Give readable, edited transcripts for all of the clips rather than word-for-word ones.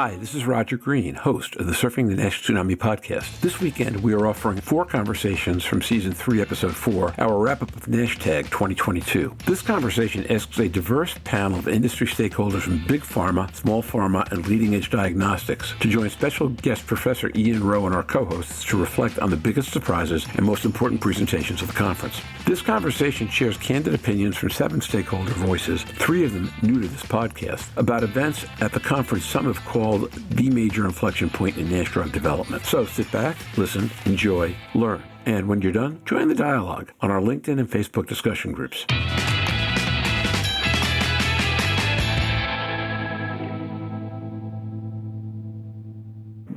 Hi, this is Roger Green, host of the Surfing the NASH Tsunami podcast. This weekend, we are offering 4 conversations from Season 3, Episode 4, our wrap-up of NASH-TAG 2022. This conversation asks a diverse panel of industry stakeholders from big pharma, small pharma, and leading-edge diagnostics to join special guest Professor Ian Rowe and our co-hosts to reflect on the biggest surprises and most important presentations of the conference. This conversation shares candid opinions from 7 stakeholder voices, 3 of them new to this podcast, about events at the conference some have called the major inflection point in NASH drug development. So sit back, listen, enjoy, learn. And when you're done, join the dialogue on our LinkedIn and Facebook discussion groups.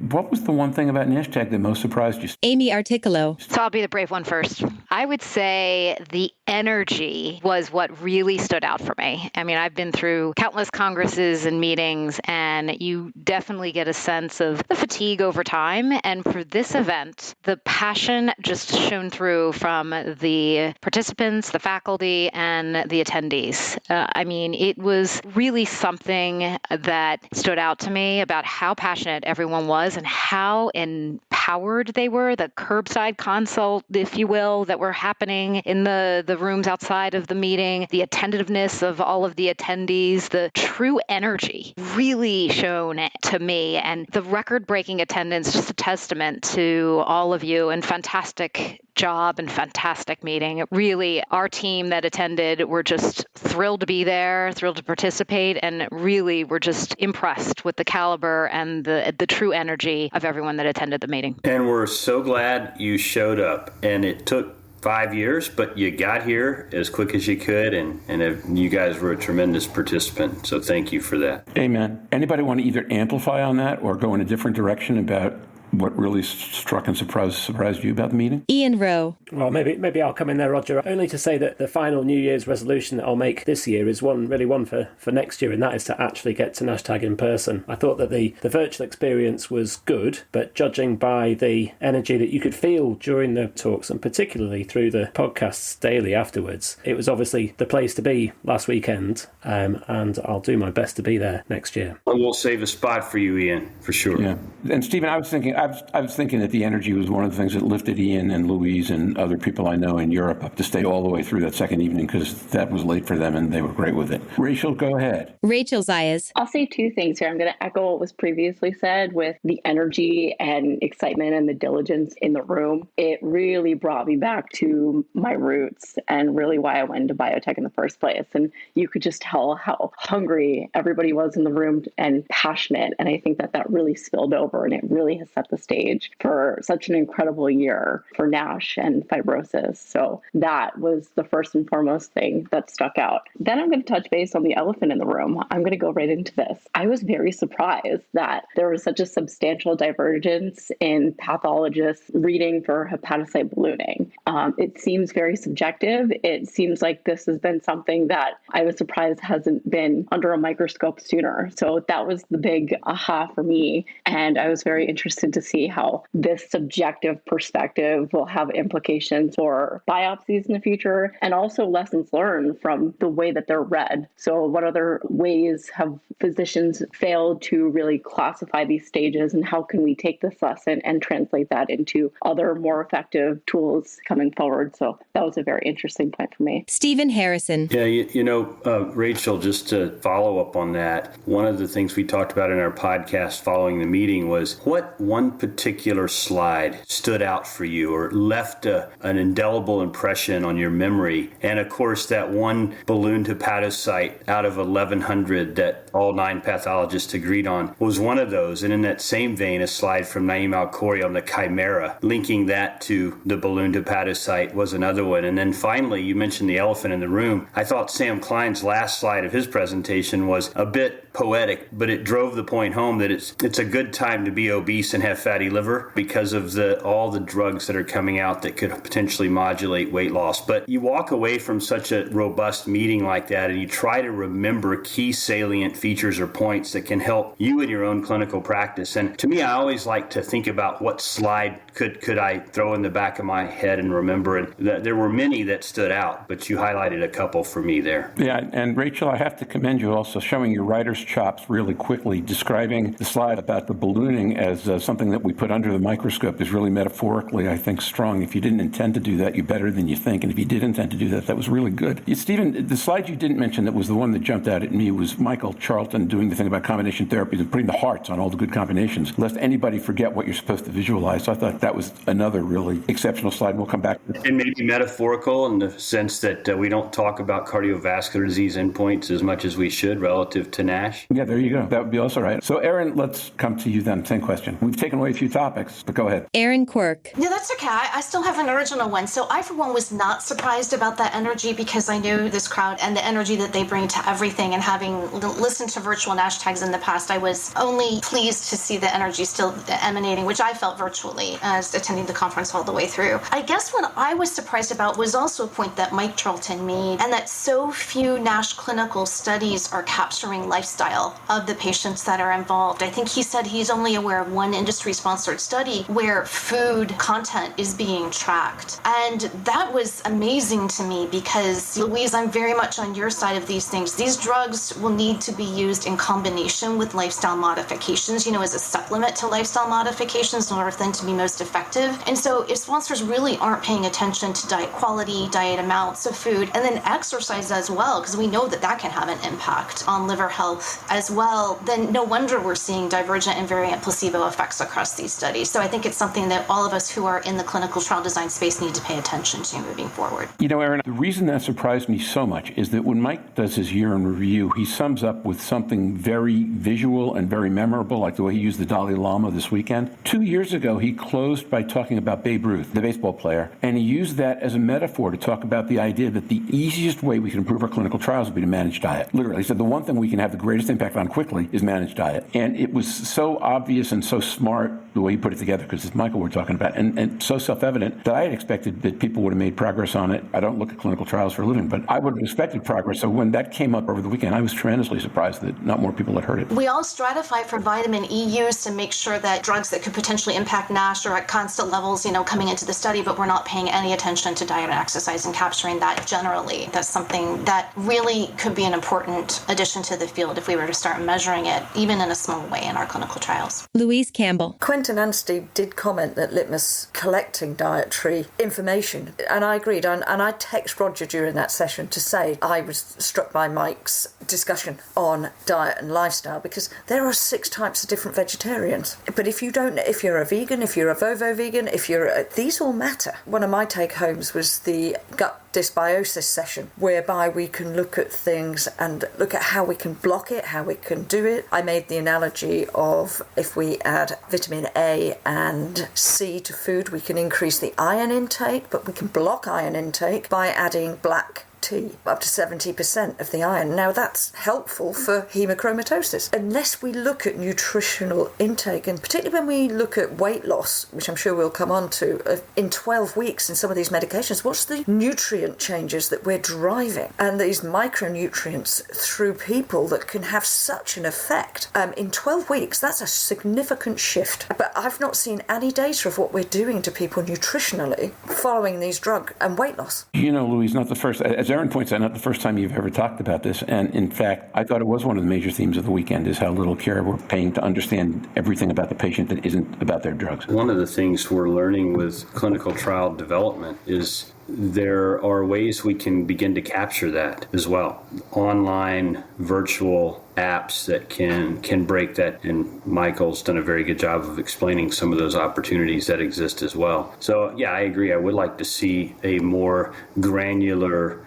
What was the one thing about NASH-TAG that most surprised you? Amy Articolo. So I'll be the brave one first. I would say the energy was what really stood out for me. I mean, I've been through countless congresses and meetings, and you definitely get a sense of the fatigue over time. And for this event, the passion just shone through from the participants, the faculty, and the attendees. I mean, it was really something that stood out to me about how passionate everyone was and how empowered they were, the curbside consult, if you will, that were happening in the rooms outside of the meeting, the attentiveness of all of the attendees, the true energy really shone to me. And the record-breaking attendance, just a testament to all of you, and fantastic job and fantastic meeting. Really, our team that attended were just thrilled to be there, thrilled to participate, and really were just impressed with the caliber and the true energy of everyone that attended the meeting. And we're so glad you showed up. And it took 5 years, but you got here as quick as you could, and you guys were a tremendous participant. So thank you for that. Amen. Anybody want to either amplify on that or go in a different direction about what really struck and surprised you about the meeting? Ian Rowe. Well, maybe I'll come in there, Roger. Only to say that the final New Year's resolution that I'll make this year is one for next year, and that is to actually get to NASH-TAG in person. I thought that the virtual experience was good, but judging by the energy that you could feel during the talks, and particularly through the podcasts daily afterwards, it was obviously the place to be last weekend, and I'll do my best to be there next year. And we'll save a spot for you, Ian, for sure. Yeah. And Stephen, I was thinking that the energy was one of the things that lifted Ian and Louise and other people I know in Europe up to stay all the way through that second evening because that was late for them and they were great with it. Rachel, go ahead. Rachel Zayas. I'll say 2 things here. I'm going to echo what was previously said with the energy and excitement and the diligence in the room. It really brought me back to my roots and really why I went into biotech in the first place. And you could just tell how hungry everybody was in the room and passionate. And I think that really spilled over, and it really has set the stage for such an incredible year for NASH and fibrosis. So that was the first and foremost thing that stuck out. Then I'm going to touch base on the elephant in the room. I'm going to go right into this. I was very surprised that there was such a substantial divergence in pathologists reading for hepatocyte ballooning. It seems very subjective. It seems like this has been something that I was surprised hasn't been under a microscope sooner. So that was the big aha for me. And I was very interested to see how this subjective perspective will have implications for biopsies in the future and also lessons learned from the way that they're read. So what other ways have physicians failed to really classify these stages, and how can we take this lesson and translate that into other more effective tools coming forward? So that was a very interesting point for me. Stephen Harrison. Yeah, Rachel, just to follow up on that, one of the things we talked about in our podcast following the meeting was what one particular slide stood out for you or left an indelible impression on your memory. And of course, that one ballooned hepatocyte out of 1,100 that all 9 pathologists agreed on was one of those. And in that same vein, a slide from Naeem Al-Khoury on the chimera, linking that to the ballooned hepatocyte was another one. And then finally, you mentioned the elephant in the room. I thought Sam Klein's last slide of his presentation was a bit poetic, but it drove the point home that it's a good time to be obese and have fatty liver because of all the drugs that are coming out that could potentially modulate weight loss. But you walk away from such a robust meeting like that and you try to remember key salient features or points that can help you in your own clinical practice. And to me, I always like to think about what slide could I throw in the back of my head and remember. And there were many that stood out, but you highlighted a couple for me there. Yeah, and Rachel, I have to commend you also showing your writer's Eric's chops really quickly, describing the slide about the ballooning as something that we put under the microscope is really metaphorically, I think, strong. If you didn't intend to do that, you're better than you think. And if you did intend to do that, that was really good. Stephen, the slide you didn't mention that was the one that jumped out at me was Michael Charlton doing the thing about combination therapies and putting the hearts on all the good combinations, lest anybody forget what you're supposed to visualize. So I thought that was another really exceptional slide. We'll come back. And maybe metaphorical in the sense that we don't talk about cardiovascular disease endpoints as much as we should relative to NASH. Yeah, there you go. That would be also right. So, Erin, let's come to you then. Same question. We've taken away a few topics, but go ahead. Erin Quirk. No, that's okay. I still have an original one. So I, for one, was not surprised about that energy because I knew this crowd and the energy that they bring to everything. And having listened to virtual NASHTAGs in the past, I was only pleased to see the energy still emanating, which I felt virtually as attending the conference all the way through. I guess what I was surprised about was also a point that Mike Charlton made, and that so few NASH clinical studies are capturing lifestyle of the patients that are involved. I think he said he's only aware of one industry-sponsored study where food content is being tracked. And that was amazing to me because, Louise, I'm very much on your side of these things. These drugs will need to be used in combination with lifestyle modifications, as a supplement to lifestyle modifications in order for them to be most effective. And so if sponsors really aren't paying attention to diet quality, diet amounts of food, and then exercise as well, because we know that can have an impact on liver health as well, then no wonder we're seeing divergent and variant placebo effects across these studies. So I think it's something that all of us who are in the clinical trial design space need to pay attention to moving forward. Erin, the reason that surprised me so much is that when Mike does his year in review, he sums up with something very visual and very memorable, like the way he used the Dalai Lama this weekend. 2 years ago, he closed by talking about Babe Ruth, the baseball player, and he used that as a metaphor to talk about the idea that the easiest way we can improve our clinical trials would be to manage diet. Literally, he said the one thing we can have the greatest impact on quickly is manage diet. And it was so obvious and so smart the way he put it together, because it's Michael we're talking about, and so self-evident that I had expected that people would have made progress on it. I don't look at clinical trials for a living, but I would have expected progress. So when that came up over the weekend, I was tremendously surprised that not more people had heard it. We all stratify for vitamin E use to make sure that drugs that could potentially impact NASH are at constant levels, coming into the study, but we're not paying any attention to diet and exercise and capturing that generally. That's something that really could be an important addition to the field if we were to start measuring it, even in a small way in our clinical trials. Louise Campbell. Quentin and Steve did comment that Litmus collecting dietary information, and I agreed, and I text Roger during that session to say I was struck by Mike's discussion on diet and lifestyle, because there are 6 types of different vegetarians. But if you're a vegan, if you're a Vovo-vegan, these all matter. One of my take-homes was the gut dysbiosis session, whereby we can look at things and look at how we can block it, how we can do it. I made the analogy of if we add vitamin A and C to food, we can increase the iron intake, but we can block iron intake by adding black tea, up to 70% of the iron. Now that's helpful for hemochromatosis. Unless we look at nutritional intake, and particularly when we look at weight loss, which I'm sure we'll come on to, in 12 weeks in some of these medications, what's the nutrient changes that we're driving? And these micronutrients through people that can have such an effect. In 12 weeks, that's a significant shift. But I've not seen any data of what we're doing to people nutritionally following these drugs and weight loss. Louise, not the first, as Erin points out, not the first time you've ever talked about this. And in fact, I thought it was one of the major themes of the weekend is how little care we're paying to understand everything about the patient that isn't about their drugs. One of the things we're learning with clinical trial development is there are ways we can begin to capture that as well. Online, virtual apps that can break that, and Michael's done a very good job of explaining some of those opportunities that exist as well. So yeah, I agree. I would like to see a more granular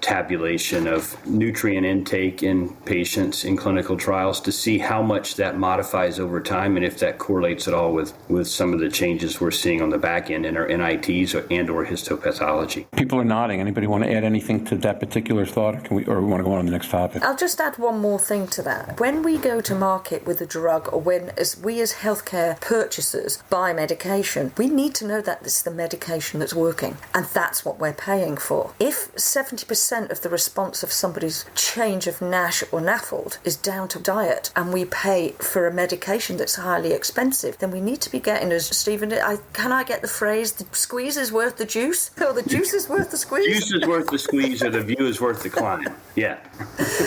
tabulation of nutrient intake in patients in clinical trials to see how much that modifies over time and if that correlates at all with some of the changes we're seeing on the back end in our NITs or histopathology. People are nodding. Anybody want to add anything to that particular thought, or we want to go on to the next topic? I'll just add one more thing to that. When we go to market with a drug, or when we as healthcare purchasers buy medication, we need to know that it's the medication that's working, and that's what we're paying for. If 70% of the response of somebody's change of NASH or NAFLD is down to diet, and we pay for a medication that's highly expensive, then we need to be getting, as Stephen, can I get the phrase, the squeeze is worth the juice? Oh, the juice is worth the squeeze. Juice is worth the squeeze, or the view is worth the climb. Yeah.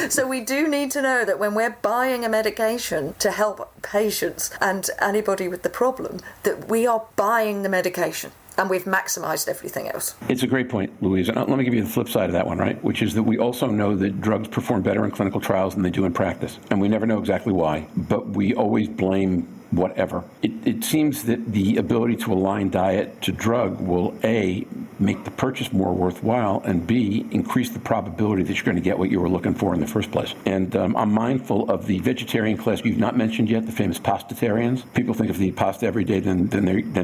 So we do need to know that when we're buying a medication to help patients and anybody with the problem, that we are buying the medication. And we've maximized everything else. It's a great point, Louise. And let me give you the flip side of that one, right? Which is that we also know that drugs perform better in clinical trials than they do in practice. And we never know exactly why, but we always blame whatever. It seems that the ability to align diet to drug will, A, make the purchase more worthwhile, and B, increase the probability that you're going to get what you were looking for in the first place. And I'm mindful of the vegetarian class you've not mentioned yet, the famous pastatarians. People think if they eat pasta every day, then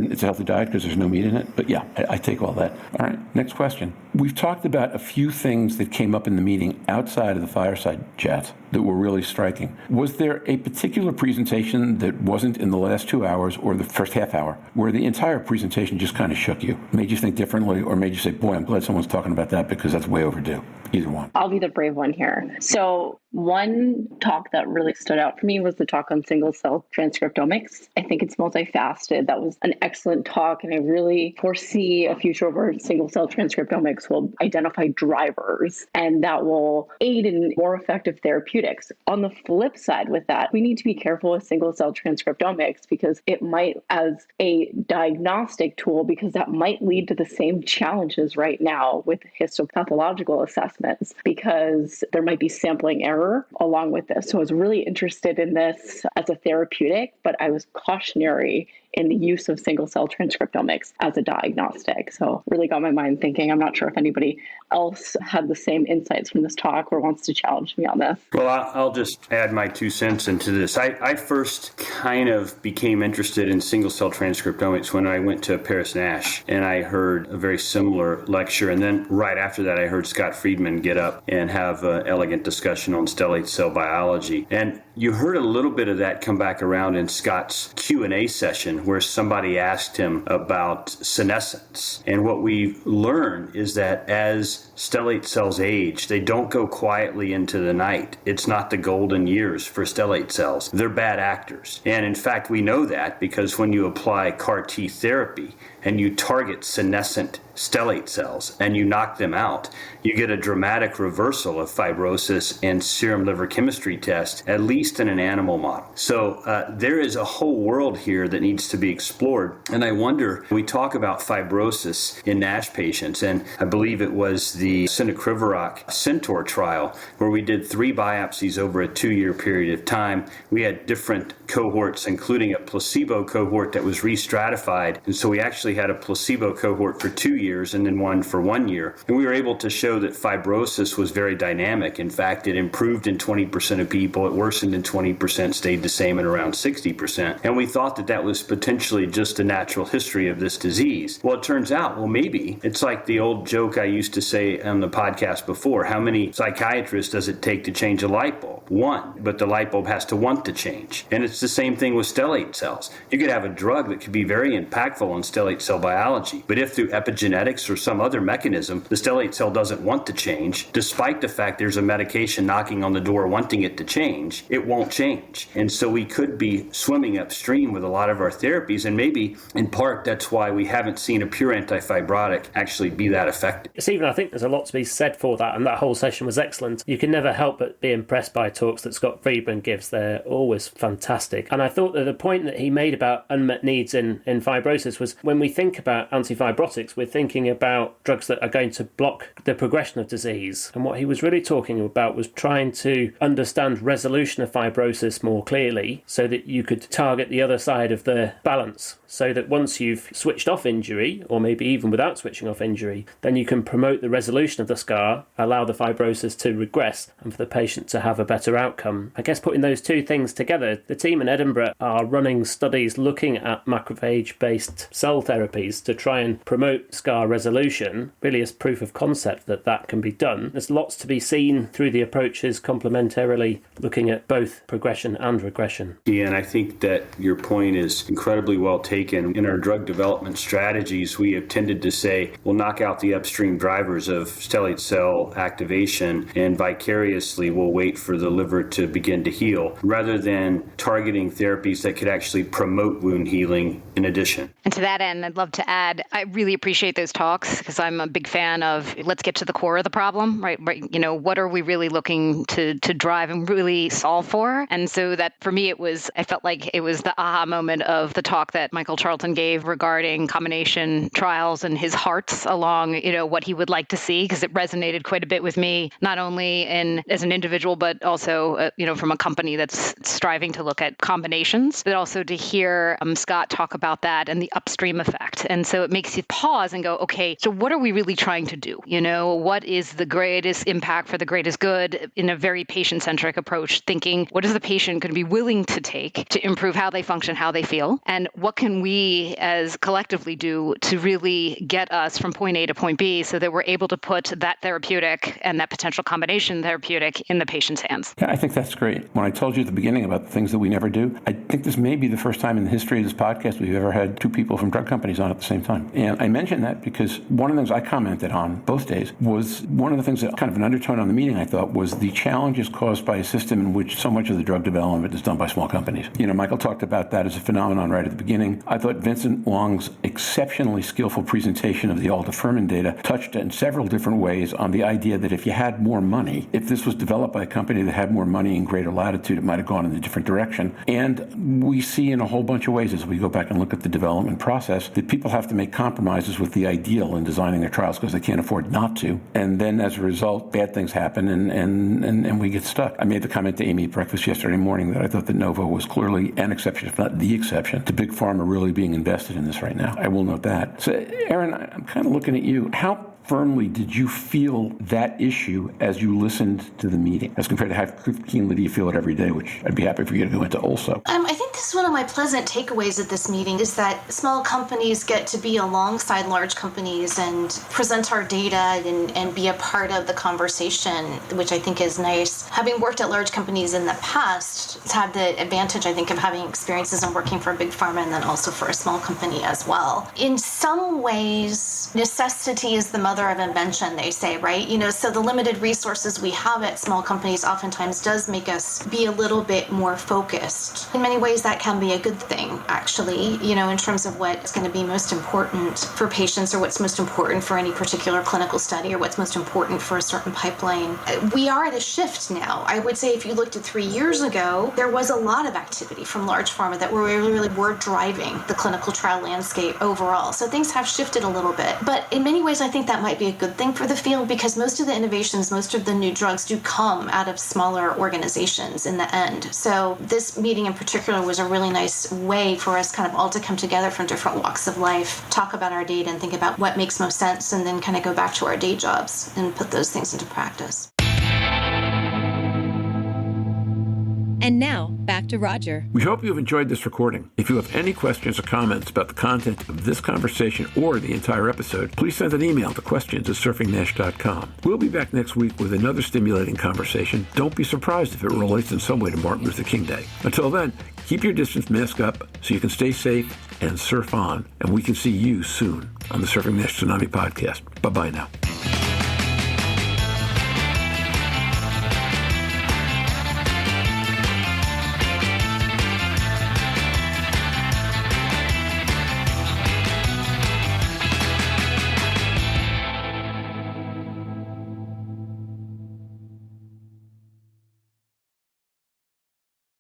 it's a healthy diet because there's no meat in it. But yeah, I take all that. All right, next question. We've talked about a few things that came up in the meeting outside of the fireside chats that were really striking. Was there a particular presentation that wasn't in the last 2 hours or the first half hour where the entire presentation just kind of shook you, made you think differently, or made you say, boy, I'm glad someone's talking about that because that's way overdue? Either one. I'll be the brave one here. So one talk that really stood out for me was the talk on single-cell transcriptomics. I think it's multifaceted. That was an excellent talk, and I really foresee a future where single-cell transcriptomics will identify drivers, and that will aid in more effective therapeutics. On the flip side with that, we need to be careful with single-cell transcriptomics because it might, as a diagnostic tool, because that might lead to the same challenges right now with histopathological assessments, because there might be sampling error along with this. So I was really interested in this as a therapeutic, but I was cautionary in the use of single-cell transcriptomics as a diagnostic. So really got my mind thinking. I'm not sure if anybody else had the same insights from this talk or wants to challenge me on this. Well, I'll just add my 2 cents into this. I first kind of became interested in single-cell transcriptomics when I went to Paris NASH, and I heard a very similar lecture. And then right after that, I heard Scott Friedman get up and have an elegant discussion on stellate cell biology. And you heard a little bit of that come back around in Scott's Q&A session, where somebody asked him about senescence. And what we've learned is that as stellate cells age, they don't go quietly into the night. It's not the golden years for stellate cells. They're bad actors. And in fact, we know that because when you apply CAR T therapy and you target senescent stellate cells and you knock them out, you get a dramatic reversal of fibrosis and serum liver chemistry tests, at least in an animal model. So there is a whole world here that needs to be explored. And I wonder, we talk about fibrosis in NASH patients, and I believe it was the Sinacrivarok Centaur trial where we did 3 biopsies over a 2-year period of time. We had different cohorts, including a placebo cohort that was re-stratified. And so we actually had a placebo cohort for 2 years and then one for 1 year. And we were able to show that fibrosis was very dynamic. In fact, it improved in 20% of people, it worsened in 20%, stayed the same at around 60%. And we thought that that was potentially just a natural history of this disease. Well, it turns out, well, maybe. It's like the old joke I used to say on the podcast before. How many psychiatrists does it take to change a light bulb? 1. But the light bulb has to want to change. And it's the same thing with stellate cells. You could have a drug that could be very impactful on stellate cell biology, but if through epigenetics or some other mechanism, the stellate cell doesn't want to change, despite the fact there's a medication knocking on the door wanting it to change, it won't change. And so we could be swimming upstream with a lot of our therapies, and maybe in part that's why we haven't seen a pure antifibrotic actually be that effective. Stephen, I think there's a lot to be said for that, and that whole session was excellent. You can never help but be impressed by talks that Scott Friedman gives. They're always fantastic. And I thought that the point that he made about unmet needs in fibrosis was, when we think about antifibrotics, we're thinking about drugs that are going to block the progression of disease. And what he was really talking about was trying to understand resolution of fibrosis more clearly so that you could target the other side of the balance, so that once you've switched off injury, or maybe even without switching off injury, then you can promote the resolution of the scar, allow the fibrosis to regress, and for the patient to have a better outcome. I guess putting those two things together, the team in Edinburgh are running studies looking at macrophage-based cell therapies to try and promote scar resolution, really as proof of concept that that can be done. There's lots to be seen through the approaches complementarily, looking at both progression and regression. Yeah, and I think that your point is incredibly well taken. In our drug development strategies, we have tended to say, we'll knock out the upstream drivers of stellate cell activation, and vicariously we'll wait for the liver to begin to heal, rather than targeting therapies that could actually promote wound healing in addition. And to that end, I'd love to add, I really appreciate those talks because I'm a big fan of let's get to the core of the problem, right? What are we really looking to drive and really solve for? And so that for me, I felt like it was the aha moment of the talk that Michael Charlton gave regarding combination trials and his hearts along, what he would like to see, because it resonated quite a bit with me, not only as an individual, but also, from a company that's striving to look at combinations, but also to hear Scott talk about that and the upstream effect. And so it makes you pause and go, okay, so what are we really trying to do? What is the greatest impact for the greatest good in a very patient-centric approach, thinking, what is the patient going to be willing to take to improve how they function, how they feel? And what can we as collectively do to really get us from point A to point B so that we're able to put that therapeutic and that potential combination therapeutic in the patient's hands? Yeah, I think that's great. When I told you at the beginning about the things that we never do, I think this may be the first time in the history of this podcast we've ever had two people from drug companies on at the same time. And I mention that because one of the things I commented on both days was one of the things that kind of an undertone on the meeting, I thought, was the challenges caused by a system in which so much of the drug development is done by small companies. Michael talked about that as a phenomenon right at the beginning. I thought Vincent Wong's exceptionally skillful presentation of the aldafermin data touched in several different ways on the idea that if you had more money, if this was developed by a company that had more money and greater latitude, it might have gone in a different direction. And we see in a whole bunch of ways as we go back and look at the development process that people have to make compromises with the ideal in designing their trials because they can't afford not to. And then as a result, bad things happen and we get stuck. I made the comment to Amy at breakfast yesterday morning that I thought that Novo was clearly an exception, if not the exception, to big pharma really being invested in this right now. I will note that. So, Erin, I'm kind of looking at you. How firmly did you feel that issue as you listened to the meeting, as compared to how keenly do you feel it every day, which I'd be happy for you to go into also? I think this is one of my pleasant takeaways at this meeting is that small companies get to be alongside large companies and present our data and be a part of the conversation, which I think is nice. Having worked at large companies in the past, it's had the advantage, I think, of having experiences in working for a big pharma and then also for a small company as well. In some ways, necessity is the mother of invention, they say, right? So the limited resources we have at small companies oftentimes does make us be a little bit more focused. In many ways, that can be a good thing, actually, in terms of what's going to be most important for patients or what's most important for any particular clinical study or what's most important for a certain pipeline. We are at a shift now. I would say if you looked at 3 years ago, there was a lot of activity from large pharma that really were driving the clinical trial landscape overall. So things have shifted a little bit. But in many ways, I think that might be a good thing for the field because most of the innovations, most of the new drugs do come out of smaller organizations in the end. So this meeting in particular was a really nice way for us kind of all to come together from different walks of life, talk about our data and think about what makes most sense, and then kind of go back to our day jobs and put those things into practice. And now, back to Roger. We hope you've enjoyed this recording. If you have any questions or comments about the content of this conversation or the entire episode, please send an email to questions@surfingnash.com. We'll be back next week with another stimulating conversation. Don't be surprised if it relates in some way to Martin Luther King Day. Until then, keep your distance, mask up, so you can stay safe and surf on. And we can see you soon on the Surfing Nash Tsunami podcast. Bye-bye now.